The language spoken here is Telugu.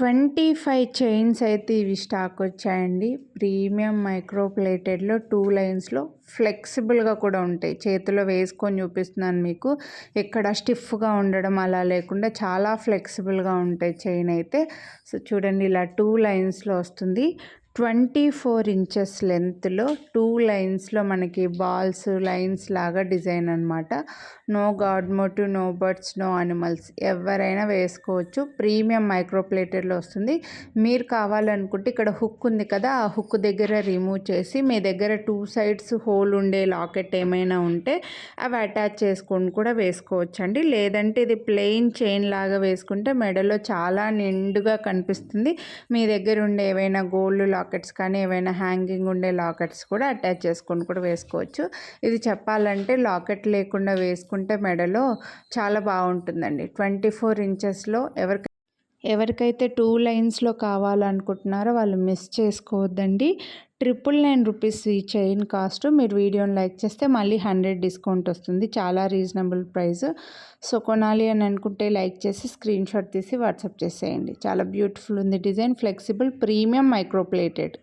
25 చైన్స్ అయితే ఇవి స్టాక్ వచ్చాయండి. ప్రీమియం మైక్రో ప్లేటెడ్‌లో 2 లైన్స్‌లో ఫ్లెక్సిబుల్‌గా కూడా ఉంటాయి. చేతిలో వేసుకొని చూపిస్తున్నాను మీకు. ఎక్కడ స్టిఫ్‌గా ఉండడం అలా లేకుండా చాలా ఫ్లెక్సిబుల్‌గా ఉంటాయి చైన్ అయితే. సో చూడండి ఇలా 2 లైన్స్‌లో వస్తుంది. 24 ఇంచెస్ లెంత్‌లో 2 లైన్స్‌లో మనకి బాల్స్, లైన్స్ లాగా డిజైన్ అనమాట. No god motive, no birds, no animals ఎవరైనా వేసుకోవచ్చు. ప్రీమియం మైక్రో ప్లేటెడ్‌లో వస్తుంది. మీరు కావాలనుకుంటే ఇక్కడ హుక్ ఉంది కదా, ఆ హుక్ దగ్గర రిమూవ్ చేసి మీ దగ్గర 2 సైడ్స్ హోల్ ఉండే లాకెట్ ఏమైనా ఉంటే అవి అటాచ్ చేసుకొని కూడా వేసుకోవచ్చండి. లేదంటే ఇది ప్లెయిన్ చైన్ లాగా వేసుకుంటే మెడలో చాలా నిండుగా కనిపిస్తుంది. మీ దగ్గర ఉండే ఏవైనా గోల్డ్ లాకెట్స్ కానీ ఏవైనా హ్యాంగింగ్ ఉండే లాకెట్స్ కూడా అటాచ్ చేసుకొని కూడా వేసుకోవచ్చు. ఇది చెప్పాలంటే లాకెట్ లేకుండా వేసుకుంటే మెడలో చాలా బాగుంటుందండి. 24 ఇంచెస్లో ఎవరికైతే 2 లైన్స్‌లో కావాలనుకుంటున్నారో వాళ్ళు మిస్ చేసుకోవద్దండి. 999 రూపీస్ ఈ చైన్ కాస్ట్. మీరు వీడియోని లైక్ చేస్తే మళ్ళీ 100 డిస్కౌంట్ వస్తుంది. చాలా రీజనబుల్ ప్రైస్. సో కొనాలి అని అనుకుంటే లైక్ చేసి స్క్రీన్‌షాట్ తీసి వాట్సాప్ చేసేయండి. చాలా బ్యూటిఫుల్ ఉంది design, flexible, premium micro plated.